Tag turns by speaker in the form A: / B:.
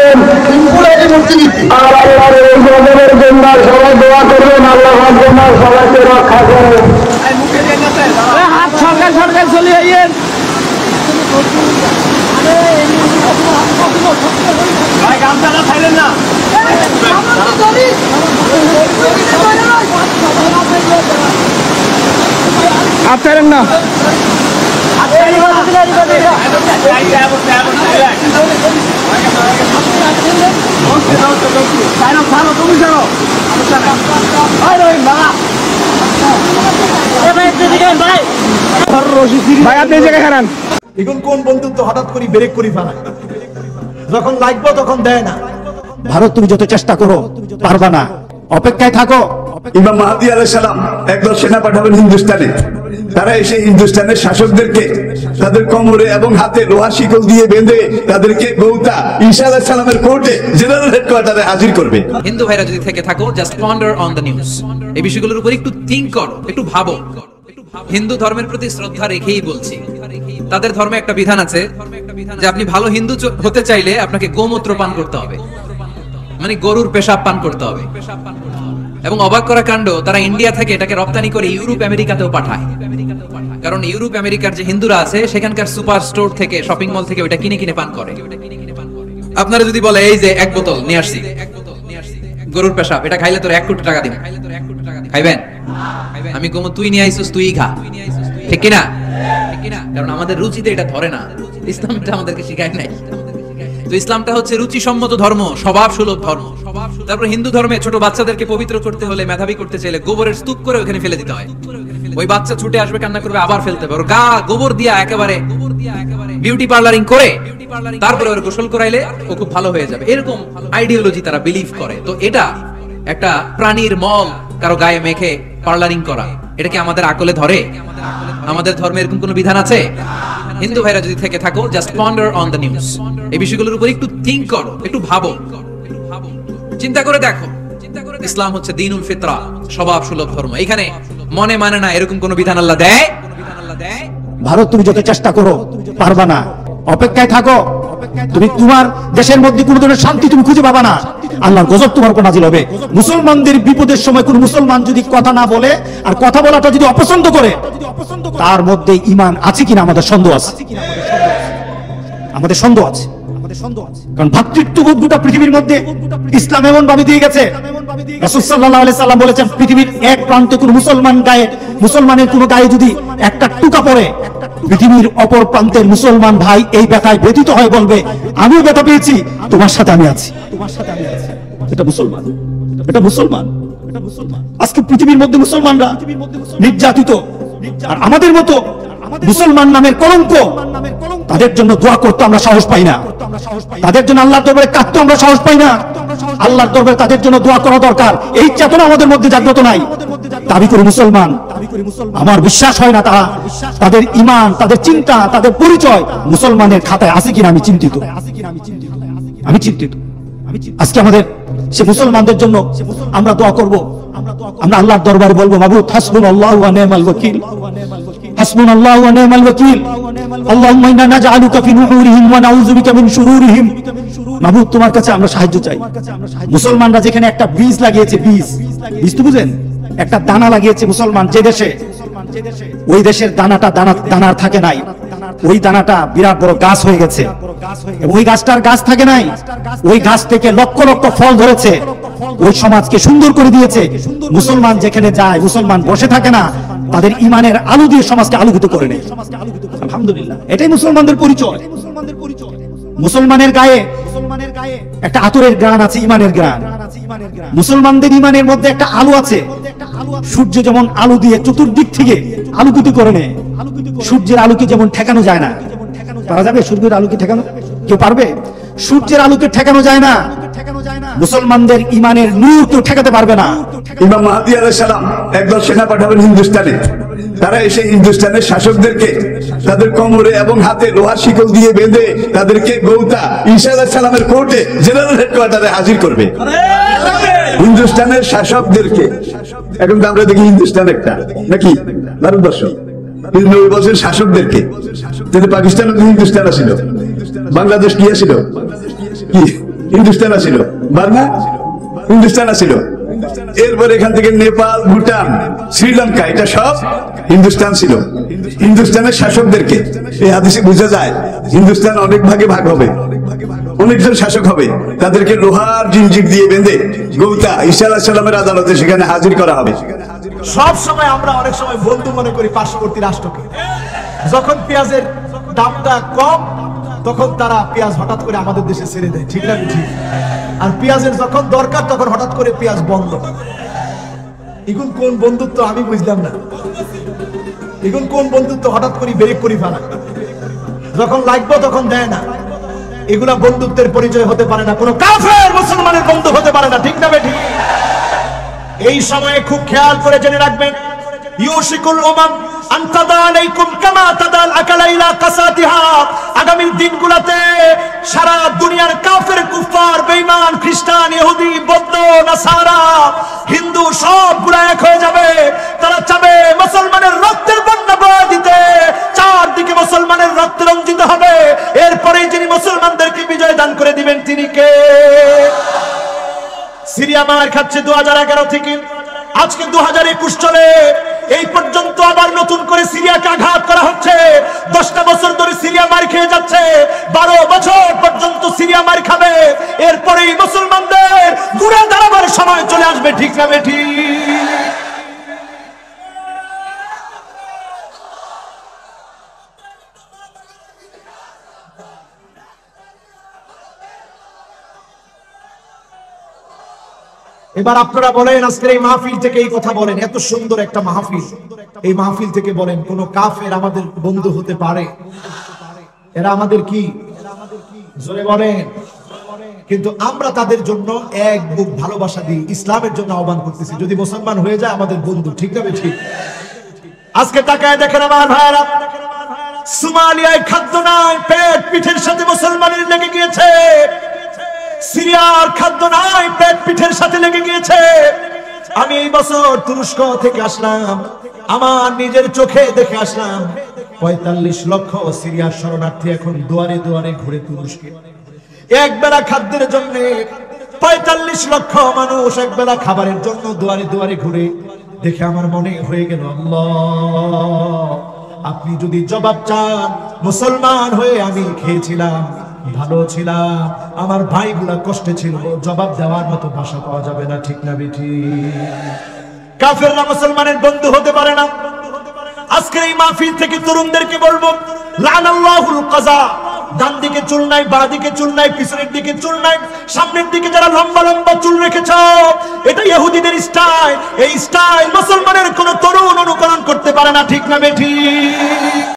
A: করেন, সিম্পুল মূর্তিনীতি। আর আল্লাহর এই গজবের জন্য সবাই দোয়া করবেন, আল্লাহর জন্য সবাইকে রক্ষা করেন।
B: হাত সরকার সরকার চলে আইয়েন। ভাই গামছাটা ছাইলেন না। হাত ছাড়েন না। ভাই আপনি জায়গায় খারান।
C: এখন কোন বন্ধুত্ব হঠাৎ করে ব্রেক করে ফেলায়, যখন লাগবে তখন দেয় না।
D: ভারত তুমি যত চেষ্টা করো পারবা না, অপেক্ষায় থাকো।
E: ইমাম মাহদী আলাইহিস সালাম একদল সেনা পাঠাবেন হিন্দুস্তানে। তারা এসে হিন্দুস্তানের শাসকদেরকে তাদের কোমরে এবং হাতে লোহার শিকল দিয়ে বেঁধে তাদেরকে গৌতা ঈসা আলাইহিস সালামের কোর্টে জেনারেল হেডকোয়ার্টারে হাজির করবে।
F: হিন্দু ভাইরা যদি থেকে থাকো, just ponder on the news. এই বিষয়গুলোর উপর একটু থিংক করো, একটু ভাবো। হিন্দু ধর্মের প্রতি শ্রদ্ধা রেখেই বলছি, তাদের ধর্মে একটা বিধান আছে যে আপনি ভালো হিন্দু হতে চাইলে আপনাকে গোমূত্র পান করতে হবে, মানে গরুর পেশাব পান করতে হবে। এবং অবাক করা কাণ্ড, তারা ইন্ডিয়া থেকে এটাকে রপ্তানি করে ইউরোপ আমেরিকাতেও পাঠায়। কারণ ইউরোপ আমেরিকার যে হিন্দুরা আছে সেখানকার সুপার স্টোর থেকে, শপিং মল থেকে ওটা কিনে কিনে পান করে। আপনারা যদি বলে এই যে এক বোতল নিয়ে আসছি গরুর পেশাব, এটা খাইলে তোর 1 কোটি টাকা দিন, খাইবেন? আমি কমো তুই নিয়ে আইছিস, তুই খা, ঠিক কিনা? কারণ আমাদের রুচিতে এটা ধরে না, ইসলাম এটা আমাদেরকে শিখায় নাই। তো ইসলামটা হচ্ছে রুচিসম্মত ধর্ম, স্বভাব সুলভ ধর্ম। তারপর হিন্দু ধর্মে ছোট বাচ্চাদেরকে পবিত্র করতে হলে, মেধাবী করতে চাইলে গোবরের স্তূপ করে ওখানে ফেলে দিতে হয়। ওই বাচ্চা ছুটে আসবে, কান্না করবে, আবার ফেলতে হবে। ওর গা গোবর দিয়া একেবারে বিউটি পার্লারিং করে তারপরে ওর গোসল করাইলে ও খুব ভালো হয়ে যাবে। এরকম আইডিওলজি তারা বিলিভ করে। তো এটা একটা প্রাণীর মল কারো গায়ে মেখে পার্লারিং করা, এটা কি আমাদের আকলে ধরে? আমাদের ধর্মে এরকম কোনো বিধান আছে? হিন্দু ভাইরা যদি থেকে থাকো, just ponder on the news. এই বিষয়গুলোর উপর একটু থিংক করো, একটু ভাবো, চিন্তা করে দেখো। ইসলাম হচ্ছে দ্বীনুল ফিতরা, স্বভাব সুলভ ধর্ম। এখানে মনে মানে না এরকম কোন বিধান আল্লাহ দেয়?
D: ভারত তুমি যত চেষ্টা করো পারবা না, অপেক্ষায় থাকো। তুমি তোমার দেশের মধ্যে কোন ধরনের শান্তি তুমি খুঁজে পাবা না, আল্লাহর গজব তোমার উপর নাজিল হবে। মুসলমানদের বিপদের সময় কোন মুসলমান যদি কথা না বলে আর কথা বলাটা যদি অপছন্দ করে, তার মধ্যে ঈমান আছে কিনা আমাদের সন্দেহ আছে, আমাদের সন্দেহ আছে। কারণ ভ্রাতৃত্ববোধ গোটা পৃথিবীর মধ্যে ইসলাম এমন ভাবে দিয়ে গেছে। রাসূল সাল্লাল্লাহু আলাইহি সাল্লাম বলেছেন, পৃথিবীর এক প্রান্তে কোন মুসলমানের কোন গায়ে যদি একটা টুকা পড়ে, পৃথিবীর অপর প্রান্তের মুসলমান ভাই এই ব্যথায় ব্যথিত হয়ে বলবে, আমিও ব্যথা পেয়েছি, তোমার সাথে আমি আছি। এটা মুসলমান, এটা মুসলমান। আজকে পৃথিবীর মধ্যে মুসলমানরা নির্যাতিত, আর আমাদের মতো মুসলমান নামের কলঙ্ক, তাদের জন্য দোয়া করতে আমরা সাহস পাই না, তাদের জন্য আল্লাহর দরবারে কাঁদতে আমরা সাহস পাই না। আল্লাহর দরবারে তাদের জন্য দোয়া করা দরকার, এই চেতনা আমাদের মধ্যে জাগ্রত নাই। দাবি করে মুসলমান, আমার বিশ্বাস হয় না তারা, তাদের ঈমান, তাদের চিন্তা, তাদের পরিচয় মুসলমানের খাতায় আছে কিনা আমি চিন্তিত, আমি চিন্তিত। আজকে আমাদের সে মুসলমানদের জন্য আমরা দোয়া করব, আমরা আল্লাহর দরবারে বলবো, মাবুদ হাসবুনাল্লাহু ওয়া নি'মাল ওয়াকিল, হাসবুনাল্লাহু ওয়া নি'মাল ওয়াকিল, আল্লাহুম্মা ইন্না নাজআলুকা ফি নুহুরিহিম ওয়া নাউযু বিকা মিন শুরুরিহিম। মাবুদ তোমার কাছে আমরা সাহায্য চাই। মুসলমানরা যেখানে একটা বীজ লাগিয়েছে, বীজ তো বুঝেন, একটা দানা লাগিয়েছে মুসলমান যে দেশে, ওই দেশের দানার থাকে নাই, ওই দানাটা বিরাট বড় গাছ হয়ে গেছে। ওই গাছটার গাছ থাকে নাই, ওই গাছ থেকে লক্ষ লক্ষ ফল ধরেছে, ওই সমাজকে সুন্দর করে দিয়েছে। মুসলমান যেখানে যায়, মুসলমান বসে থাকে না, তাদের ঈমানের আলো দিয়ে সমাজকে আলোকিত করে নেয়। আলহামদুলিল্লাহ, এটাই মুসলমানদের পরিচয়। মুসলমানের গায়ে একটা আতরের গ্রাণ আছে, ঈমানের গ্রাণ। মুসলমানদের ঈমানের মধ্যে একটা আলো আছে। সূর্য যেমন আলো দিয়ে চতুর্দিক থেকে আলোকিত করে নেয়, সূর্যের আলোকে যেমন ঠেকানো যায় না। পারা যাবে সূর্যের আলোকে ঠেকানো? কেউ পারবে? সূর্যের আলোকে ঠেকানো যায় না। মুসলমানদের ঈমানের নূর কেউ ঠেকাতে পারবে না।
E: ইমাম মাহদী আলাইহিস সালাম একদল সেনা পাঠাবেন হিন্দুস্তানে। তারা এসে হিন্দুস্তানের শাসকদেরকে তাদের কোমরে এবং হাতে লোহার শিকল দিয়ে বেঁধে তাদেরকে গৌতা ঈসা আলাইহিস সালামের কোর্টে জেনারেল হেডকোয়ার্টারে হাজির করবে। হিন্দুস্তানের শাসকদেরকে, এখন তো আমরা দেখি হিন্দুস্তান একটা নাকি ভারতবর্ষ, 90 বছর শাসকদেরকে। যদি পাকিস্তান হিন্দুস্তান আসিল, বাংলাদেশ কি আসিল? কি হিন্দুস্তান আসিল, বার্মা হিন্দুস্তান আসিল। এরপর এখান থেকে নেপাল, ভুটান, শ্রীলঙ্কা, এটা সব হিন্দুস্তান ছিল। হিন্দুস্তানের শাসকদেরকে এই হাদিসে বোঝা যায় হিন্দুস্তান অনেক ভাগে ভাগ হবে, অনেকজন শাসক হবে, তাদেরকে লোহার জিঞ্জির দিয়ে বেঁধে গৌতা ঈসা আলাইহিস সালামের আদালতে সেখানে হাজির করা হবে।
C: সব সময় আমরা অনেক সময় বন্ধু মনে করি পার্শ্ববর্তী রাষ্ট্রকে। যখন পেঁয়াজের দামটা কম তখন তারা পেঁয়াজ হঠাৎ করে আমাদের দেশে ছেড়ে দেয়, ঠিক না ঠিক? আর পেঁয়াজের যখন দরকার তখন হঠাৎ করে পেঁয়াজ বন্ধ। এখন কোন বন্ধুত্ব আমি বুঝলাম না। এখন কোন বন্ধুত্ব হঠাৎ করে ব্রেক করে ফেলা, যখন লাগবে তখন দেয় না। এগুলা বন্ধুত্বের পরিচয় হতে পারে না, কোনো কাফের মুসলমানের বন্ধু হতে পারে না, ঠিক না বেঠিক? এই সময়ে খুব খেয়াল করে জেনে রাখবেন, ইউশিকুল উমাম আন তাদা আলাইকুম কামা তাদাল আকালা ইলা কাসাতিহা। আগামী দিনগুলোতে সারা দুনিয়ার কাফের, কুফার, বেঈমান, খ্রিস্টান, ইহুদি, বৌদ্ধ, নাসারা, হিন্দু সবগুলা এক হয়ে যাবে। তারা চাবে মুসলমানের রক্তের বন্যা বয়ে দিতে, চারদিকে মুসলমানের রক্তে রঞ্জিত হবে। এরপরে যিনি মুসলমানদেরকে বিজয় দান করে দিবেন তিনি কে? সিরিয়া মার খাচ্ছে 2011 থেকে, আজকে 2021 চলে, এই পর্যন্ত আবার নতুন করে সিরিয়াকে আঘাত করা হচ্ছে। 10টা বছর ধরে সিরিয়া মার খেয়ে যাচ্ছে, 12 বছর পর্যন্ত সিরিয়া মার খাবে। এরপরেই মুসলমানদের ঘুরে দাঁড়াবার সময় চলে আসবে, ঠিক না বেঠিক? এবার আপনারা বলেন, আজকের এই মাহফিল থেকে এই কথা বলেন, এত সুন্দর একটা মাহফিল, এই মাহফিল থেকে বলেন কোন কাফের আমাদের বন্ধু হতে পারে? এরা আমাদের কি? জোরে বলেন। কিন্তু আমরা তাদের জন্য এক বুক ভালোবাসা দিই, ইসলামের জন্য আহ্বান করতেছি। যদি মুসলমান হয়ে যায় আমাদের বন্ধু, ঠিক না ঠিক? আজকে তাকায় দেখেন আমার ভাইরা, সোমালিয়ায় খাদ্য নাই, পেট পিঠের সাথে মুসলমানের লেগে গিয়েছে। সিরিয়ার খাদ্য নাই, পেট পিঠের সাথে লেগে গিয়েছে। আমি এই বছর তুরস্ক থেকে আসলাম, আমার নিজের চোখে দেখে আসলাম 45 লক্ষ সিরিয়ার শরণার্থী এখন দুয়ারে দুয়ারে ঘুরে তুরস্কে। এক বেলা খাদ্যের জন্য 45 লক্ষ মানুষ এক বেলা খাবারের জন্য দুয়ারে দুয়ারে ঘুরে। দেখে আমার মনে হয়ে গেল, আল্লাহ, আপনি যদি জবাব চান, মুসলমান হয়ে আমি খেয়েছিলাম, ভালো ছিলাম, আমার ভাইগুলা কষ্টে ছিল, জবাব দেওয়ার মতো ভাষা পাওয়া যাবে না, ঠিক না বেঠিক? কাফেররা মুসলমানের বন্ধু হতে পারে না। আজকের এই মাহফিল থেকে তরুণদেরকে বলবো, লানাল্লাহুল কাযা। ডান দিকে চুল নাই, বাঁ দিকে চুল নাই, পিছনের দিকে চুল নাই, সামনের দিকে যারা লম্বা লম্বা চুল রেখেছ, এটা ইহুদিদের স্টাইল। এই স্টাইল মুসলমানের কোন তরুণ অনুকরণ করতে পারে না, ঠিক না বেঠিক?